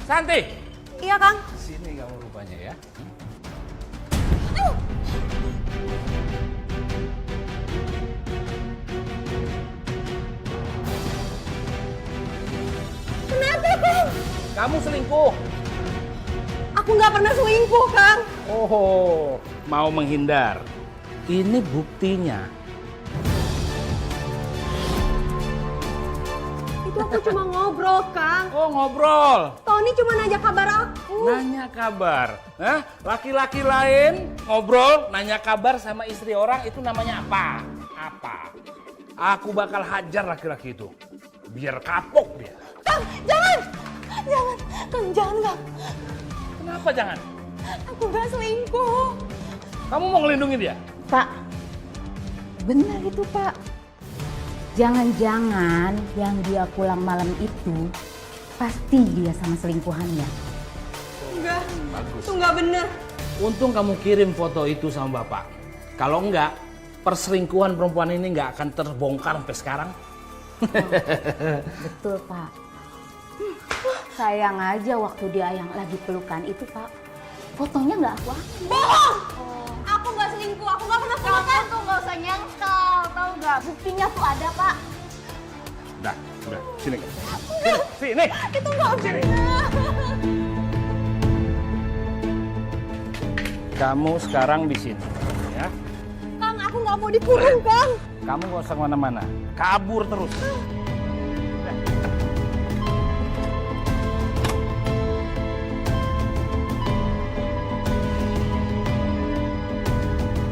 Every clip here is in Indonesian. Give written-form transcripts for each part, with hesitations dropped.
Santi! Iya, Kang. Sini kamu rupanya ya. Kenapa, Kang? Kamu selingkuh. Aku nggak pernah selingkuh, Kang. Oh, mau menghindar. Ini buktinya. Itu aku cuma ngobrol, Kang. Oh, ngobrol. Tony cuma nanya kabar aku. Nanya kabar. Hah? Laki-laki lain ngobrol, nanya kabar sama istri orang itu namanya apa? Apa? Aku bakal hajar laki-laki itu. Biar kapok dia. Kang, jangan! Jangan, Kang, jangan, Kang. Kenapa jangan? Aku nggak selingkuh. Kamu mau ngelindungi dia? Pak, benar itu Pak. Jangan-jangan yang dia pulang malam itu pasti dia sama selingkuhannya. Enggak, Bagus. itu nggak bener. Untung kamu kirim foto itu sama bapak. Kalau enggak, perselingkuhan perempuan ini enggak akan terbongkar sampai sekarang. Betul Pak. Sayang aja waktu dia yang lagi pelukan itu Pak. Fotonya nggak aku ambil. Bohong! Aku nggak selingkuh, aku nggak pernah selingkuh. Kamu tuh nggak usah nyangkal, tahu nggak? Buktinya tuh ada Pak. Udah, sini. Sini. Itu nggak bener. Kamu sekarang di sini, ya. Kang, aku nggak mau dikurung, Kang. Kamu gak usah kemana-mana. Kabur terus.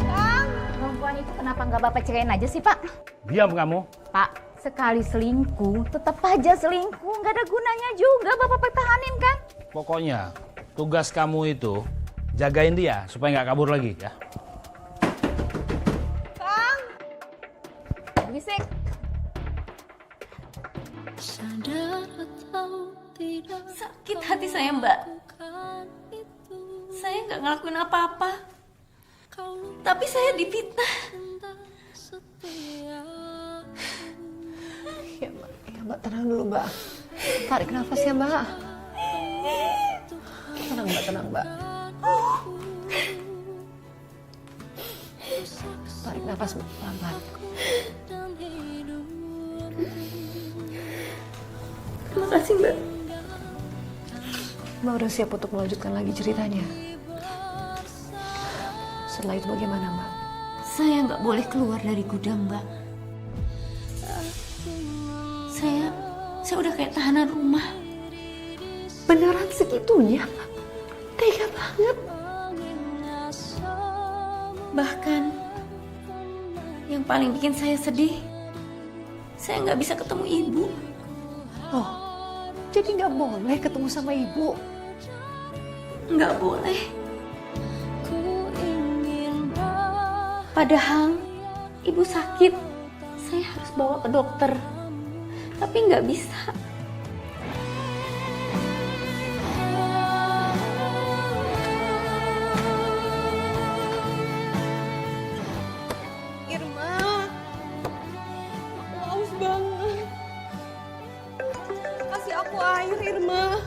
Kang, Perempuan itu kenapa nggak Bapak cerain aja sih Pak? Diam kamu. Pak, sekali selingkuh tetap aja selingkuh. Nggak ada gunanya juga Bapak pertahanin kan? Pokoknya, tugas kamu itu jagain dia supaya nggak kabur lagi, ya. Kang. Bisik. Sakit hati saya, Mbak. Saya nggak ngelakuin apa-apa. Tapi saya difitnah. Ya, Mbak, tenang dulu, Mbak. Tarik nafas ya, Mbak. Tenang, Mbak, tenang, Mbak. Tarik nafas, Mbak, pelan-pelan. Terima kasih, Mbak. Mbak udah siap untuk melanjutkan lagi ceritanya. Setelah itu bagaimana, Mbak? Saya nggak boleh keluar dari gudang, Mbak. Saya udah kayak tahanan rumah. Beneran segitunya, Mbak? Tega banget. Bahkan yang paling bikin saya sedih, saya nggak bisa ketemu ibu. Oh, jadi nggak boleh ketemu sama ibu? Nggak boleh. Padahal ibu sakit, saya harus bawa ke dokter. Tapi nggak bisa. Irma, aku haus banget. Kasih aku air, Irma.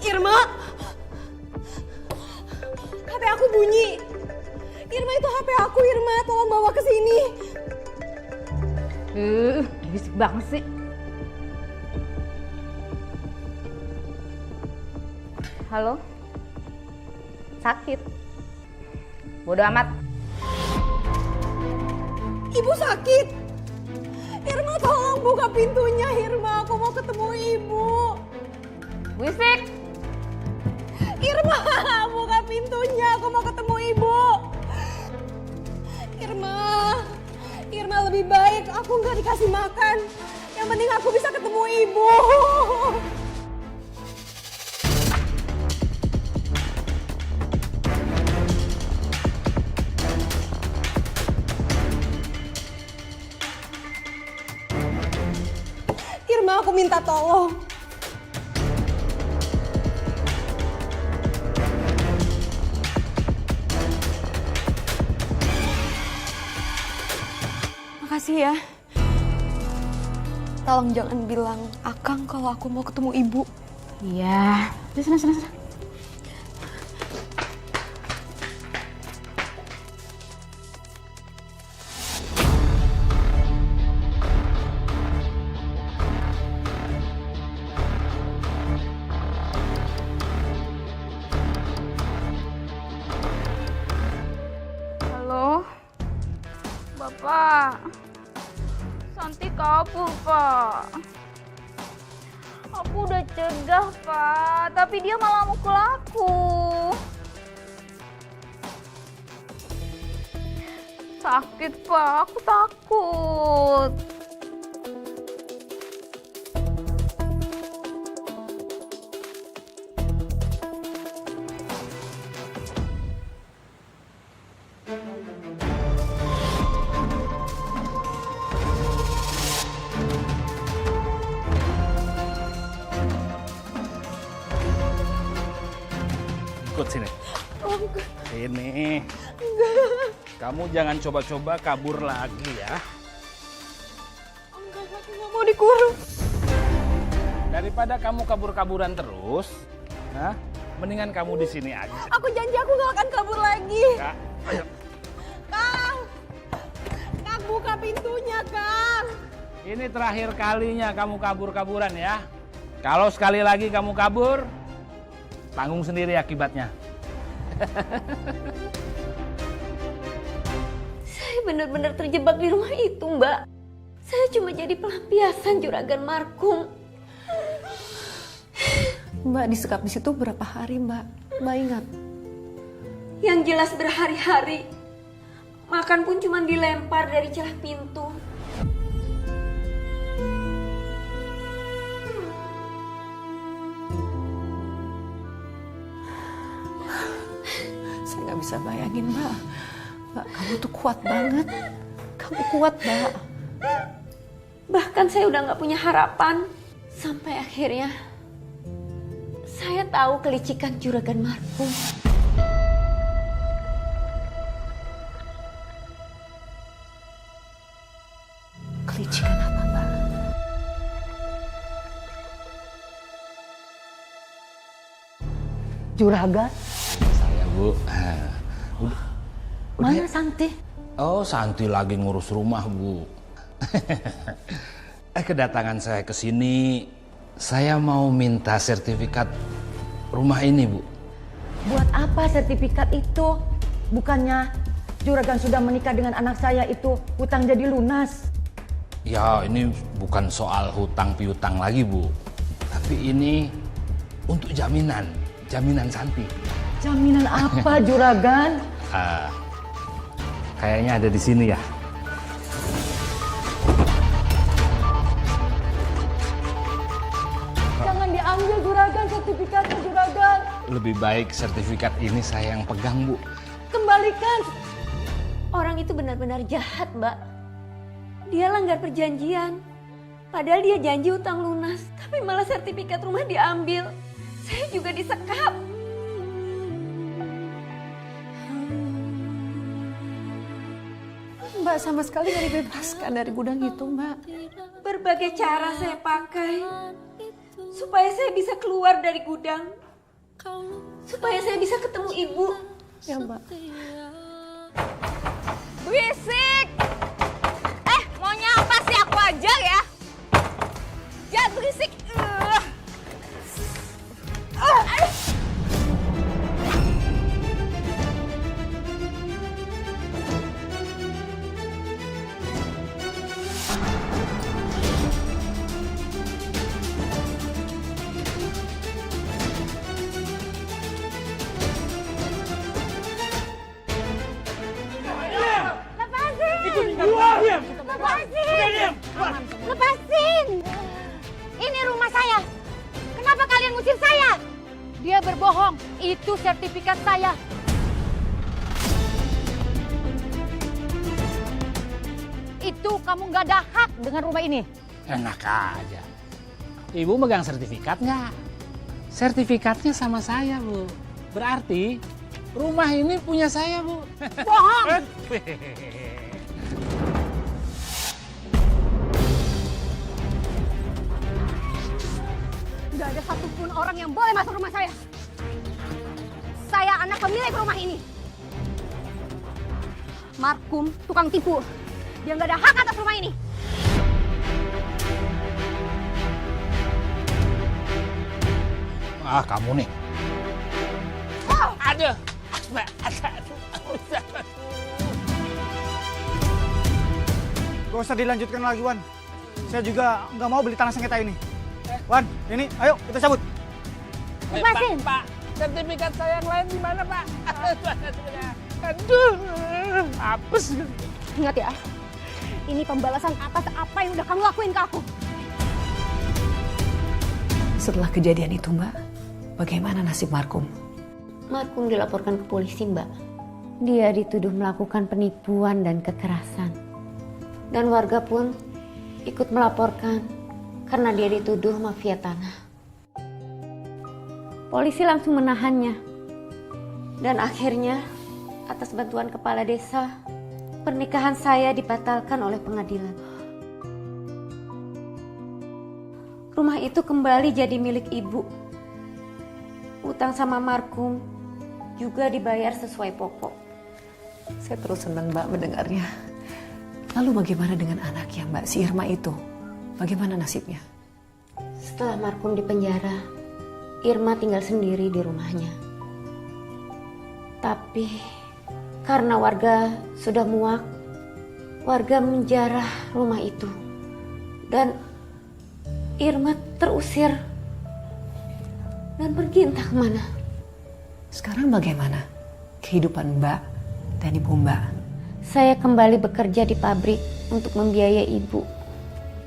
Irma, HP aku bunyi. Irma, itu HP aku, Irma. Tolong bawa ke sini. Bisik banget sih. Halo? Sakit? Bodoh amat. Ibu sakit. Irma, tolong buka pintunya, Irma. Aku mau ketemu ibu. Bisik! Irma, buka pintunya. Aku mau ketemu ibu. Irma lebih baik aku nggak dikasih makan. Yang penting aku bisa ketemu ibu. Irma, aku minta tolong. Makasih ya. Tolong jangan bilang Akang kalau aku mau ketemu ibu. Iya. Sana, sana, sana. Halo, Bapak. Santi kabur, Pak. Aku udah cegah, Pak. Tapi dia malah mukul aku. Sakit, Pak. Aku takut. Ikut sini. Sini. Kamu jangan coba-coba kabur lagi ya. Enggak, aku nggak mau dikurung. Daripada kamu kabur-kaburan terus, mendingan kamu di sini aja. Aku janji aku nggak akan kabur lagi. Ya, ayo. Kang! Kang, buka pintunya, Kang! Ini terakhir kalinya kamu kabur-kaburan ya. Kalau sekali lagi kamu kabur, tanggung sendiri akibatnya. Saya benar-benar terjebak di rumah itu, Mbak. Saya cuma jadi pelampiasan juragan Markum. Mbak disekap di situ berapa hari, Mbak? Mbak ingat? Yang jelas berhari-hari. Makan pun cuma dilempar dari celah pintu. Saya nggak bisa bayangin, Mbak. Mbak, kamu tuh kuat banget. Kamu kuat, Mbak. Bahkan saya udah nggak punya harapan. Sampai akhirnya saya tahu kelicikan juragan Markum. Kelicikan apa, Mbak? Juragan, Saya, Bu. Udah. mana Santi? Oh, Santi lagi ngurus rumah, Bu. Kedatangan saya ke sini, saya mau minta sertifikat rumah ini, Bu. Buat apa sertifikat itu? Bukannya Juragan sudah menikah dengan anak saya itu hutang jadi lunas? Ya, ini bukan soal hutang piutang lagi, Bu. Tapi ini untuk jaminan Santi. Jaminan apa, Juragan? Kayaknya ada di sini ya. Jangan diambil, Juragan, sertifikatnya, Juragan. Lebih baik sertifikat ini saya yang pegang, Bu. Kembalikan. Orang itu benar-benar jahat, Mbak. Dia langgar perjanjian. Padahal dia janji utang lunas. Tapi malah sertifikat rumah diambil. Saya juga disekap. Mbak sama sekali nggak dibebaskan dari gudang itu, Mbak. Berbagai cara saya pakai. Supaya saya bisa keluar dari gudang. Supaya saya bisa ketemu ibu. Ya, Mbak. Berisik! Maunya apa sih, aku aja ya? Jangan berisik! Lepasin! Ini rumah saya. Kenapa kalian ngusir saya? Dia berbohong. Itu sertifikat saya. Itu kamu nggak ada hak dengan rumah ini. Enak aja. Ibu megang sertifikat nggak? Sertifikatnya sama saya, Bu. Berarti rumah ini punya saya, Bu. Bohong! orang yang boleh masuk rumah saya. Saya anak pemilik rumah ini. Markum, tukang tipu. Dia nggak ada hak atas rumah ini. Ah, kamu nih. Aduh. Gak usah dilanjutkan lagi, Wan. Saya juga nggak mau beli tanah sengketa ini. Wan, ini, ayo kita cabut. Lepasin. Pak, sertifikat saya yang lain di mana, Pak? Aduh, apes. Ingat ya, ini pembalasan atas apa yang udah kamu lakuin ke aku. Setelah kejadian itu, Mbak, bagaimana nasib Markum? Markum dilaporkan ke polisi, Mbak. Dia dituduh melakukan penipuan dan kekerasan. Dan warga pun ikut melaporkan karena dia dituduh mafia tanah. Polisi langsung menahannya. Dan akhirnya, atas bantuan kepala desa, pernikahan saya dibatalkan oleh pengadilan. Rumah itu kembali jadi milik ibu. Utang sama Markum juga dibayar sesuai pokok. Saya terus senang, Mbak, mendengarnya. Lalu bagaimana dengan anaknya, Mbak, si Irma itu? Bagaimana nasibnya? Setelah Markum dipenjara, Irma tinggal sendiri di rumahnya. Tapi karena warga sudah muak, warga menjarah rumah itu. Dan Irma terusir dan pergi entah kemana. Sekarang bagaimana kehidupan Mbak dan Ibu Mbak? Saya kembali bekerja di pabrik untuk membiayai ibu.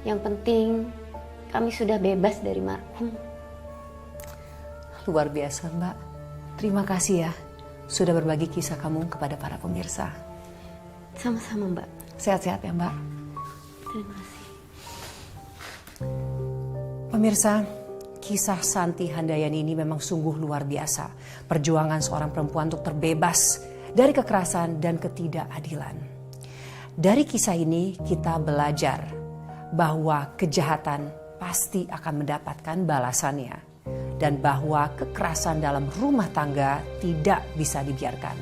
Yang penting kami sudah bebas dari Markum. Luar biasa, Mbak. Terima kasih ya sudah berbagi kisah kamu kepada para pemirsa. Sama-sama, Mbak. Sehat-sehat ya, Mbak. Terima kasih. Pemirsa, kisah Santi Handayani ini memang sungguh luar biasa. Perjuangan seorang perempuan untuk terbebas dari kekerasan dan ketidakadilan. Dari kisah ini kita belajar bahwa kejahatan pasti akan mendapatkan balasannya. Dan bahwa kekerasan dalam rumah tangga tidak bisa dibiarkan.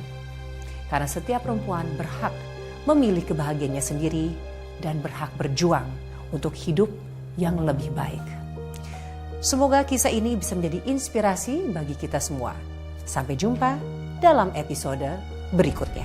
Karena setiap perempuan berhak memilih kebahagiaannya sendiri dan berhak berjuang untuk hidup yang lebih baik. Semoga kisah ini bisa menjadi inspirasi bagi kita semua. Sampai jumpa dalam episode berikutnya.